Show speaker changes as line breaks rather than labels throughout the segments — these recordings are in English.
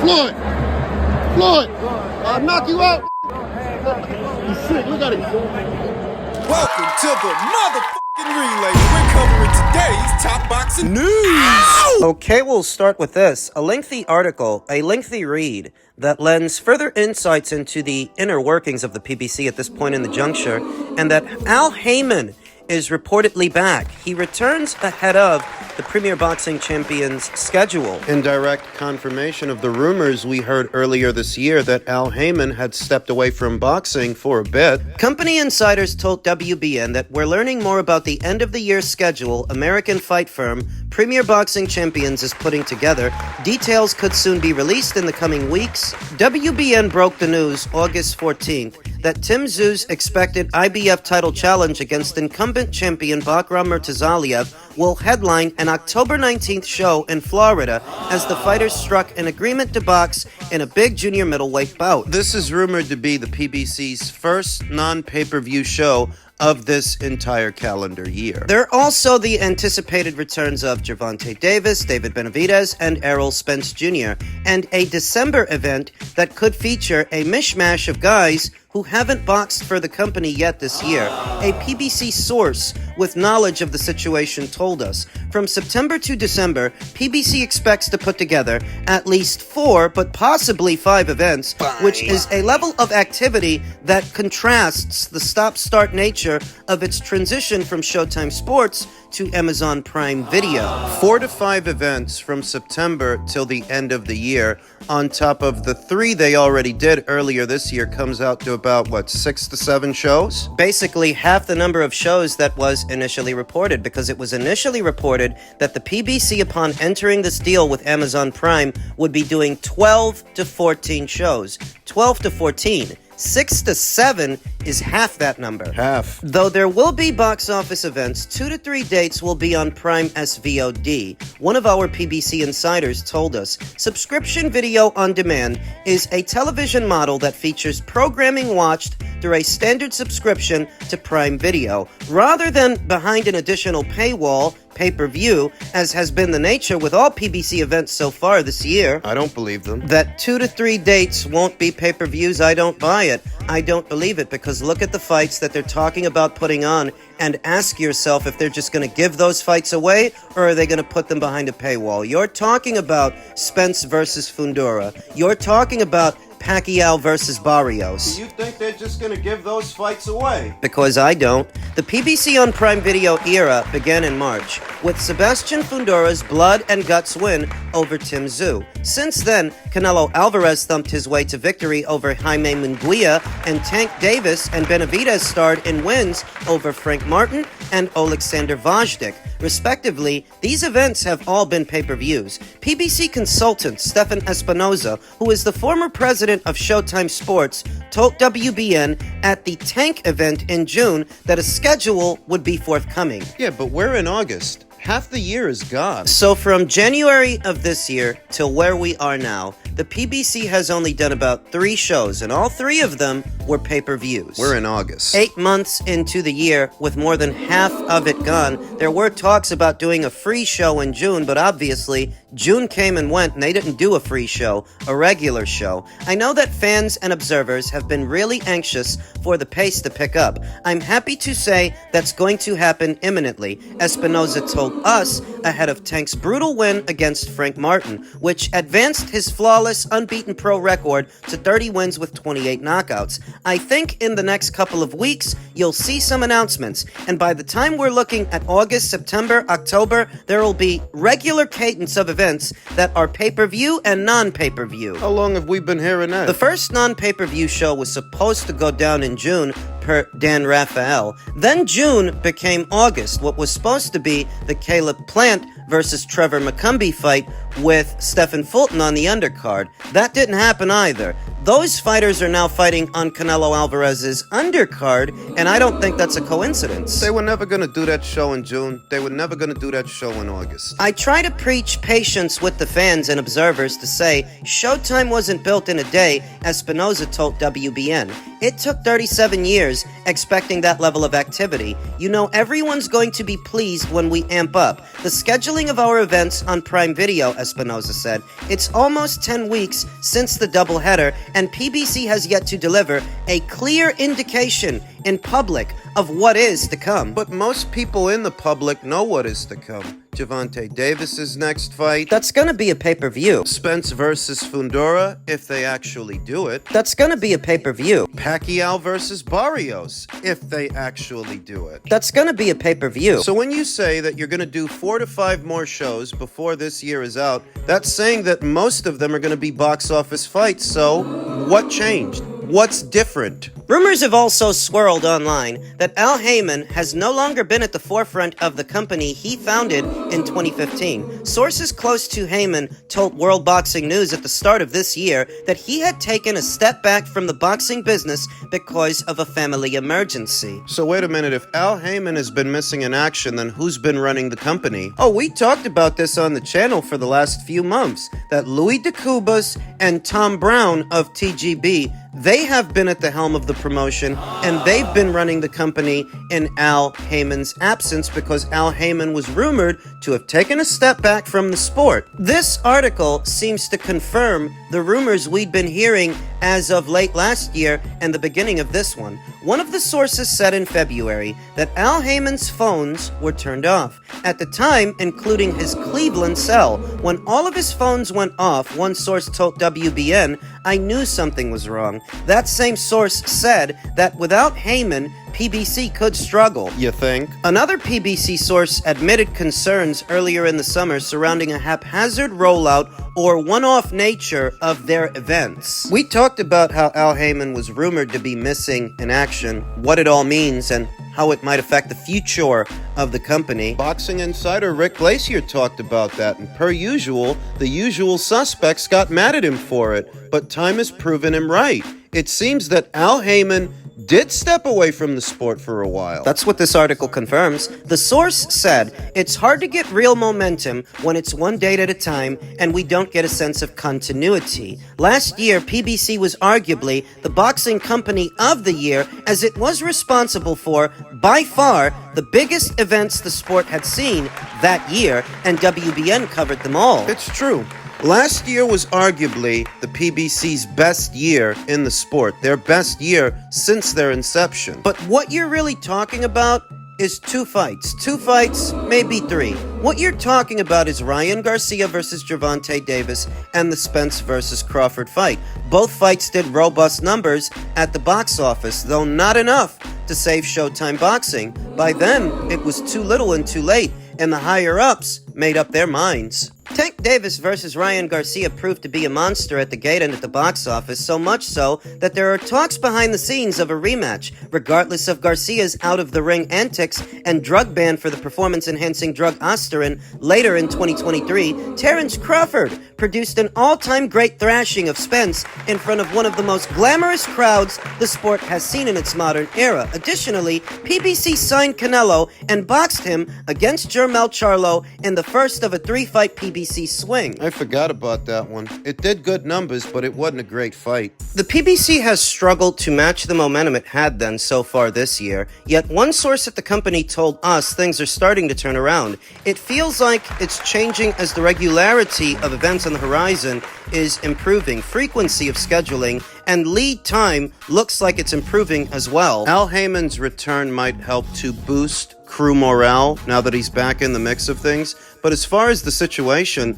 Floyd! Floyd! I'll knock you out! He's sick, look at him.
Welcome to the motherfucking relay. We're covering today's top boxing news. Ow!
Okay, we'll start with this. A lengthy article, a lengthy read that lends further insights into the inner workings of the PBC at this point in the juncture, and that Al Haymon is reportedly back. He returns ahead of the Premier Boxing Champions schedule, in direct confirmation of the rumors we heard earlier this year that Al Haymon had stepped away from boxing for a bit. Company insiders told WBN that we're learning more about the end-of-the-year schedule American fight firm Premier Boxing Champions is putting together. Details could soon be released in the coming weeks. WBN broke the news August 14th that Tim Tszyu's expected IBF title challenge against incumbent champion Bakram Murtazaliev will headline an October 19th show in Florida as the fighters struck an agreement to box in a big junior middleweight bout. This is rumored to be the PBC's first non-pay-per-view show of this entire calendar year. There are also the anticipated returns of Gervonta Davis, David Benavidez, and Errol Spence Jr., and a December event that could feature a mishmash of guys who haven't boxed for the company yet this year. A PBC source with knowledge of the situation told us. From September to December, PBC expects to put together at least 4, but possibly 5 events, which is a level of activity that contrasts the stop-start nature of its transition from Showtime Sports to Amazon Prime Video. 4 to 5 events from September till the end of the year, on top of the 3 they already did earlier this year, comes out to about, 6 to 7 shows? Basically, half the number of shows that was initially reported, because it was initially reported that the PBC, upon entering this deal with Amazon Prime, would be doing 12 to 14 shows. 12 to 14. 6 to 7 is half that number.
Half.
Though there will be box office events, 2 to 3 dates will be on Prime SVOD. One of our PBC insiders told us subscription video on demand is a television model that features programming watched through a standard subscription to Prime Video, rather than behind an additional paywall, pay-per-view, as has been the nature with all PBC events so far this year.
I don't believe them.
That 2 to 3 dates won't be pay-per-views, I don't buy it. I don't believe it, because look at the fights that they're talking about putting on and ask yourself if they're just going to give those fights away or are they going to put them behind a paywall. You're talking about Spence versus Fundora. You're talking about Pacquiao versus Baros.
Do you think they're just gonna give those fights away?
Because I don't. The PBC on Prime Video era began in March with Sebastian Fundora's blood and guts win over Tim Tszyu. Since then, Canelo Alvarez thumped his way to victory over Jaime Munguia, and Tank Davis and Benavidez starred in wins over Frank Martin and Alexander Vajdik. Respectively, these events have all been pay-per-views. PBC consultant Stefan Espinoza, who is the former president of Showtime Sports, told WBN at the Tank event in June that a schedule would be forthcoming.
Yeah, but we're in August. Half the year is gone.
So from January of this year till where we are now, the PBC has only done about 3 shows, and all 3 of them were pay-per-views.
We're in August.
8 months into the year, with more than half of it gone, there were talks about doing a free show in June, but obviously, June came and went, and they didn't do a free show, a regular show. I know that fans and observers have been really anxious for the pace to pick up. I'm happy to say that's going to happen imminently, Espinoza told us ahead of Tank's brutal win against Frank Martin, which advanced his flawless, unbeaten pro record to 30 wins with 28 knockouts. I think in the next couple of weeks, you'll see some announcements, and by the time we're looking at August, September, October, there will be regular cadence of events that are pay-per-view and non-pay-per-view.
How long have we been hearing that?
The first non-pay-per-view show was supposed to go down in June, per Dan Raphael. Then June became August, what was supposed to be the Caleb Plant versus Trevor McCumbee fight with Stephen Fulton on the undercard. That didn't happen either. Those fighters are now fighting on Canelo Alvarez's undercard, and I don't think that's a coincidence.
They were never going to do that show in June. They were never going to do that show in August.
I try to preach patience with the fans and observers to say Showtime wasn't built in a day, as Espinoza told WBN. It took 37 years expecting that level of activity. You know, everyone's going to be pleased when we amp up. The scheduling of our events on Prime Video, Espinosa said. It's almost 10 weeks since the doubleheader, and PBC has yet to deliver a clear indication in public of what is to come. But most people in the public know what is to come. Gervonta Davis's next fight. That's gonna be a pay-per-view. Spence versus Fundora, if they actually do it. That's gonna be a pay-per-view. Pacquiao versus Baros, if they actually do it. That's gonna be a pay-per-view. So when you say that you're gonna do 4 to 5 more shows before this year is out, that's saying that most of them are gonna be box office fights. So what changed? What's different? Rumors have also swirled online that Al Haymon has no longer been at the forefront of the company he founded in 2015. Sources close to Haymon told World Boxing News at the start of this year that he had taken a step back from the boxing business because of a family emergency. So wait a minute, if Al Haymon has been missing in action, then who's been running the company? Oh, we talked about this on the channel for the last few months, that Louis DeCubas and Tom Brown of TGB, they have been at the helm of the promotion, and they've been running the company in Al Haymon's absence because Al Haymon was rumored to have taken a step back from the sport. This article seems to confirm the rumors we'd been hearing as of late last year and the beginning of this one. One of the sources said in February that Al Haymon's phones were turned off. At the time, including his Cleveland cell. When all of his phones went off, one source told WBN, "I knew something was wrong." That same source said that without Haymon, PBC could struggle. You think? Another PBC source admitted concerns earlier in the summer surrounding a haphazard rollout or one-off nature of their events. We talked about how Al Haymon was rumored to be missing in action, what it all means, and how it might affect the future of the company. Boxing insider Rick Glacier talked about that, and per usual, the usual suspects got mad at him for it, but time has proven him right. It seems that Al Haymon did step away from the sport for a while. That's what this article confirms. The source said, "It's hard to get real momentum when it's one date at a time and we don't get a sense of continuity. Last year, PBC was arguably the boxing company of the year as it was responsible for, by far, the biggest events the sport had seen that year, and WBN covered them all." It's true. Last year was arguably the PBC's best year in the sport, their best year since their inception. But what you're really talking about is 2 fights, maybe 3. What you're talking about is Ryan Garcia versus Gervonta Davis and the Spence versus Crawford fight. Both fights did robust numbers at the box office, though not enough to save Showtime Boxing. By then, it was too little and too late, and the higher-ups made up their minds. Tank Davis versus Ryan Garcia proved to be a monster at the gate and at the box office, so much so that there are talks behind the scenes of a rematch. Regardless of Garcia's out-of-the-ring antics and drug ban for the performance-enhancing drug Osterin later in 2023, Terrence Crawford produced an all-time great thrashing of Spence in front of one of the most glamorous crowds the sport has seen in its modern era. Additionally, PBC signed Canelo and boxed him against Jermell Charlo in the first of a 3-fight PBC swing. I forgot about that one. It did good numbers, but it wasn't a great fight. The PBC has struggled to match the momentum it had then so far this year, yet one source at the company told us things are starting to turn around. It feels like it's changing as the regularity of events on the horizon is improving, frequency of scheduling, and lead time looks like it's improving as well. Al Haymon's return might help to boost crew morale now that he's back in the mix of things. But as far as the situation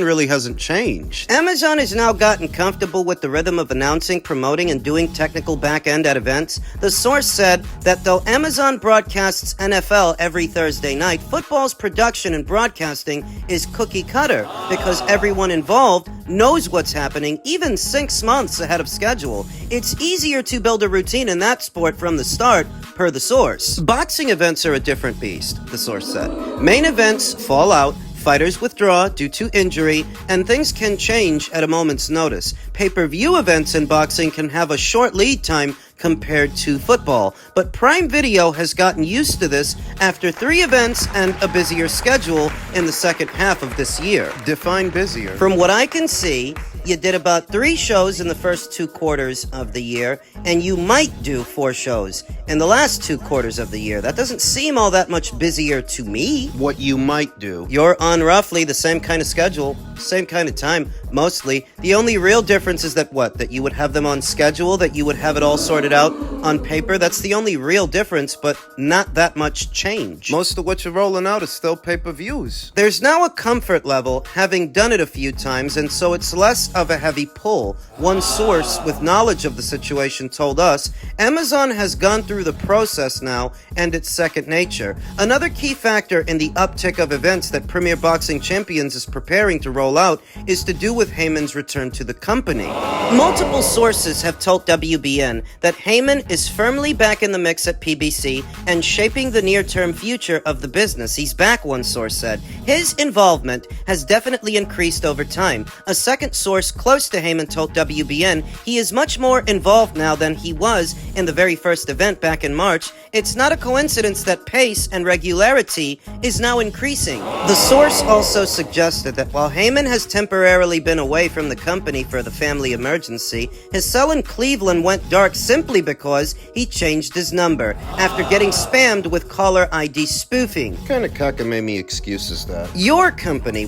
really hasn't changed. Amazon has now gotten comfortable with the rhythm of announcing, promoting, and doing technical back-end at events. The source said that though Amazon broadcasts NFL every Thursday night, football's production and broadcasting is cookie-cutter because everyone involved knows what's happening, even 6 months ahead of schedule. It's easier to build a routine in that sport from the start, per the source. Boxing events are a different beast, the source said. Main events fall out, fighters withdraw due to injury, and things can change at a moment's notice. Pay-per-view events in boxing can have a short lead time compared to football, but Prime Video has gotten used to this after 3 events and a busier schedule in the second half of this year. Define busier. From what I can see, you did about 3 shows in the first 2 quarters of the year, and you might do 4 shows in the last 2 quarters of the year. That doesn't seem all that much busier to me.
What you might do.
You're on roughly the same kind of schedule, same kind of time, mostly. The only real difference is that that you would have them on schedule, that you would have it all sorted out on paper. That's the only real difference, but not that much change.
Most of what you're rolling out is still pay-per-views.
There's now a comfort level, having done it a few times, and so it's less of a heavy pull. One source with knowledge of the situation told us, Amazon has gone through the process now, and it's second nature. Another key factor in the uptick of events that Premier Boxing Champions is preparing to roll out is to do with Haymon's return to the company. Multiple sources have told WBN that Haymon is firmly back in the mix at PBC and shaping the near-term future of the business. He's back, one source said. His involvement has definitely increased over time. A second source close to Haymon told WBN he is much more involved now than he was in the very first event back in March. It's not a coincidence that pace and regularity is now increasing. The source also suggested that while Haymon has temporarily been away from the company for the family emergency, his cell in Cleveland went dark simply because he changed his number after getting spammed with caller ID spoofing.
What kind of cockamamie excuse is that?
Your company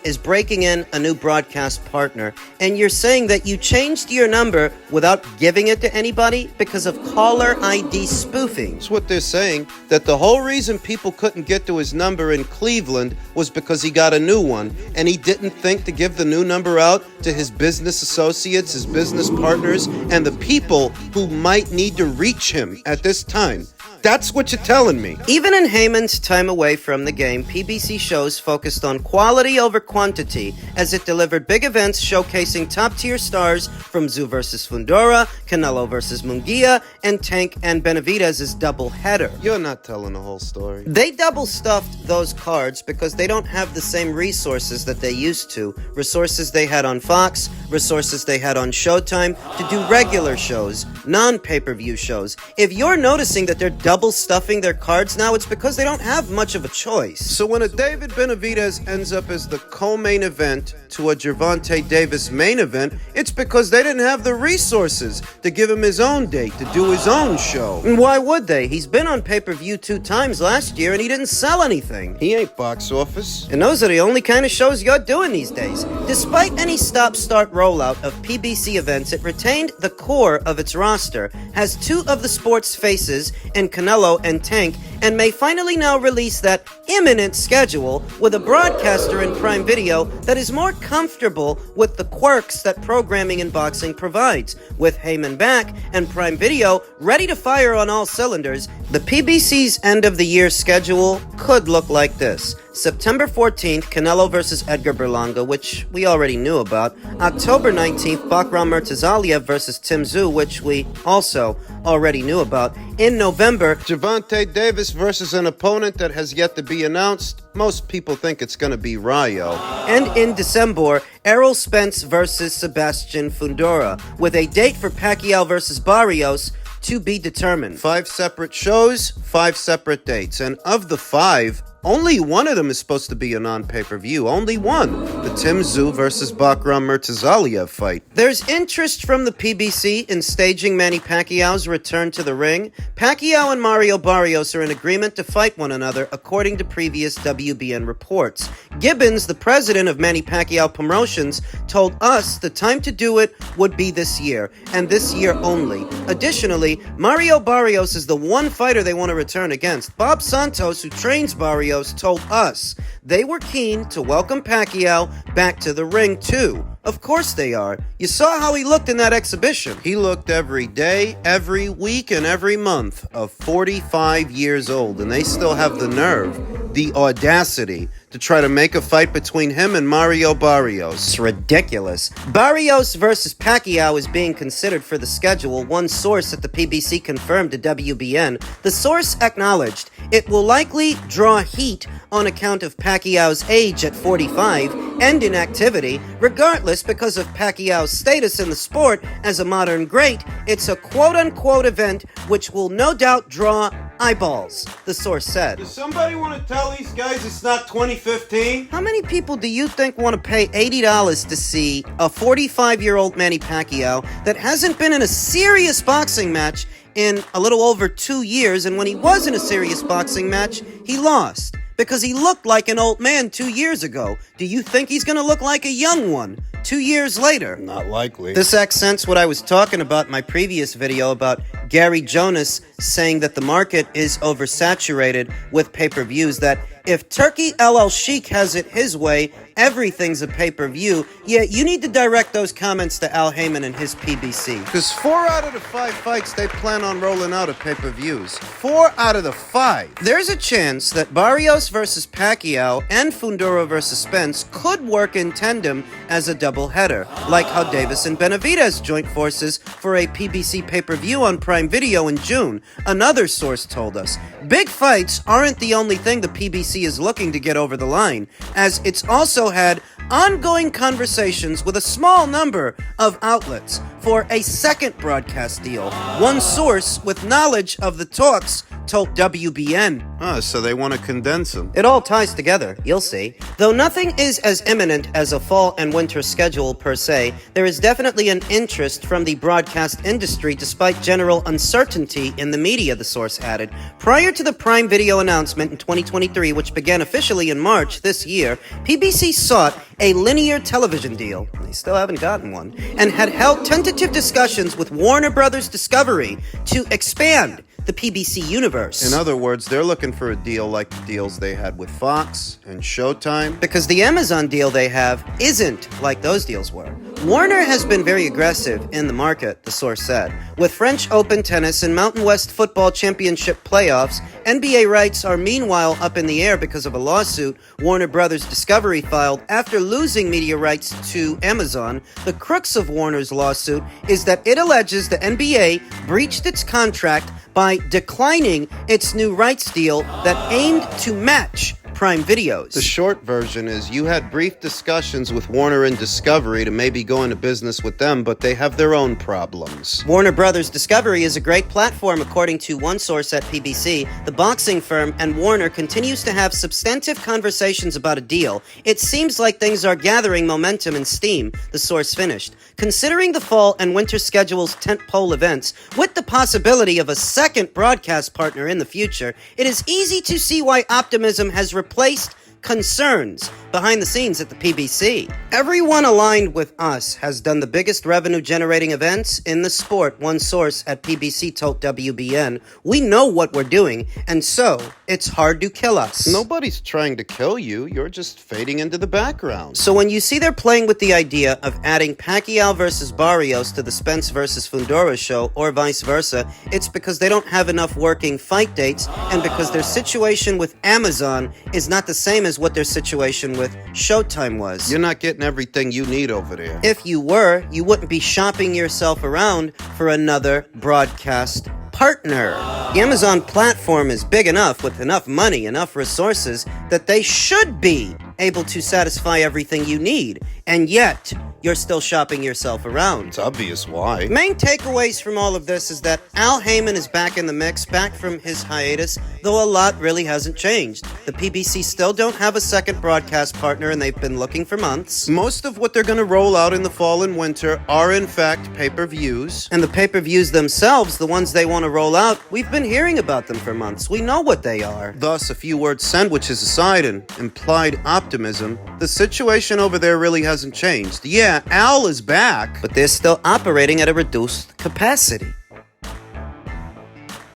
is breaking in a new broadcast partner, and you're saying that you changed your number without giving it to anybody because of caller ID spoofing.
That's what they're saying, that the whole reason people couldn't get to his number in Cleveland was because he got a new one, and he didn't think to give the new number out to his business associates, his business partners, and the people who might need to reach him at this time. That's what you're telling me.
Even in Haymon's time away from the game, PBC shows focused on quality over quantity as it delivered big events showcasing top-tier stars from Zoo vs. Fundora, Canelo vs. Munguia, and Tank and Benavidez's doubleheader.
You're not telling the whole story.
They double-stuffed those cards because they don't have the same resources that they used to. Resources they had on Fox, resources they had on Showtime to do regular shows, non-pay-per-view shows. If you're noticing that they're double stuffing their cards now, it's because they don't have much of a choice.
So when a David Benavidez ends up as the co-main event to a Gervonta Davis main event, it's because they didn't have the resources to give him his own date, to do his own show.
And why would they? He's been on pay-per-view 2 times last year and he didn't sell anything.
He ain't box office.
And those are the only kind of shows you're doing these days. Despite any stop-start rollout of PBC events, it retained the core of its roster, has 2 of the sport's faces in Canelo and Tank, and may finally now release that imminent schedule with a broadcaster in Prime Video that is more comfortable with the quirks that programming in boxing provides. With Haymon back and Prime Video ready to fire on all cylinders, the PBC's end-of-the-year schedule could look like this. September 14th, Canelo vs. Edgar Berlanga, which we already knew about. October 19th, Baros Murtazaliev vs. Tim Tszyu, which we also already knew about. In November,
Gervonta Davis versus an opponent that has yet to be announced. Most people think it's going to be Rayo.
And in December, Errol Spence versus Sebastian Fundora, with a date for Pacquiao versus Barrios to be determined.
5 separate shows, 5 separate dates, and of the 5, only one of them is supposed to be a non-pay-per-view. Only one. The Tim Tszyu versus Baros Murtazaliev fight.
There's interest from the PBC in staging Manny Pacquiao's return to the ring. Pacquiao and Mario Barrios are in agreement to fight one another, according to previous WBN reports. Gibbons, the president of Manny Pacquiao Promotions, told us the time to do it would be this year, and this year only. Additionally, Mario Barrios is the one fighter they want to return against. Bob Santos, who trains Barrios, told us they were keen to welcome Pacquiao back to the ring too. Of course they are. You saw how he looked in that exhibition.
He looked every day, every week, and every month of 45 years old, and they still have the nerve, the audacity, to try to make a fight between him and Mario Barrios.
It's ridiculous. Barrios versus Pacquiao is being considered for the schedule, one source at the PBC confirmed to WBN. The source acknowledged it will likely draw heat on account of Pacquiao's age at 45 and inactivity. Regardless, because of Pacquiao's status in the sport as a modern great, it's a quote-unquote event which will no doubt draw eyeballs, the source said.
Does somebody want to tell these guys it's not 2015?
How many people do you think want to pay $80 to see a 45-year-old Manny Pacquiao that hasn't been in a serious boxing match in a little over 2 years, and when he was in a serious boxing match, he lost. Because he looked like an old man 2 years ago. Do you think he's gonna look like a young one 2 years later?
Not likely.
This accents what I was talking about in my previous video about Gary Jonas saying that the market is oversaturated with pay-per-views, that if Turkey LL Sheik has it his way, everything's a pay-per-view. Yeah, you need to direct those comments to Al Haymon and his PBC.
Because 4 out of the 5 fights they plan on rolling out of pay-per-views. 4 out of the 5.
There's a chance that Baros versus Pacquiao and Fundora versus Spence could work in tandem as a doubleheader, like how Davis and Benavidez joined forces for a PBC pay-per-view on Prime Video in June, another source told us. Big fights aren't the only thing the PBC is looking to get over the line, as it's also had ongoing conversations with a small number of outlets for a second broadcast deal. One source with knowledge of the talks told WBN.
So they want to condense them.
It all ties together, you'll see. Though nothing is as imminent as a fall and winter schedule per se, there is definitely an interest from the broadcast industry despite general uncertainty in the media, the source added. Prior to the Prime Video announcement in 2023, which began officially in March this year, PBC sought a linear television deal. They still haven't gotten one. And had held tentative discussions with Warner Brothers Discovery to expand the PBC universe.
In other words, they're looking for a deal like the deals they had with Fox and Showtime.
Because the Amazon deal they have isn't like those deals were. Warner has been very aggressive in the market, the source said. With French Open tennis and Mountain West Football Championship playoffs, NBA rights are meanwhile up in the air because of a lawsuit Warner Brothers Discovery filed after losing media rights to Amazon. The crux of Warner's lawsuit is that it alleges the NBA breached its contract by declining its new rights deal that aimed to match Prime Videos.
The short version is you had brief discussions with Warner and Discovery to maybe go into business with them, but they have their own problems.
Warner Brothers Discovery is a great platform, according to one source at PBC. The boxing firm and Warner continues to have substantive conversations about a deal. It seems like things are gathering momentum and steam, the source finished. Considering the fall and winter schedule's tentpole events, with the possibility of a second broadcast partner in the future, it is easy to see why optimism has replaced concerns behind the scenes at the PBC. Everyone aligned with us has done the biggest revenue-generating events in the sport, one source at PBC told WBN. We know what we're doing, and so it's hard to kill us.
Nobody's trying to kill you. You're just fading into the background.
So when you see they're playing with the idea of adding Pacquiao versus Baros to the Spence versus Fundora show, or vice versa, it's because they don't have enough working fight dates, and because their situation with Amazon is not the same as what their situation with Showtime was.
You're not getting everything you need over there.
If you were, you wouldn't be shopping yourself around for another broadcast partner. The Amazon platform is big enough, with enough money, enough resources, that they should be able to satisfy everything you need, and yet you're still shopping yourself around.
It's obvious why.
Main takeaways from all of this is that Al Haymon is back in the mix, back from his hiatus, though a lot really hasn't changed. The PBC still don't have a second broadcast partner, and they've been looking for months.
Most of what they're going to roll out in the fall and winter are in fact pay-per-views.
And the pay-per-views themselves, the ones they want to roll out, we've been hearing about them for months. We know what they are.
Thus, a few word sandwiches aside and implied optimism, the situation over there really hasn't changed. Yeah, Al is back,
but they're still operating at a reduced capacity.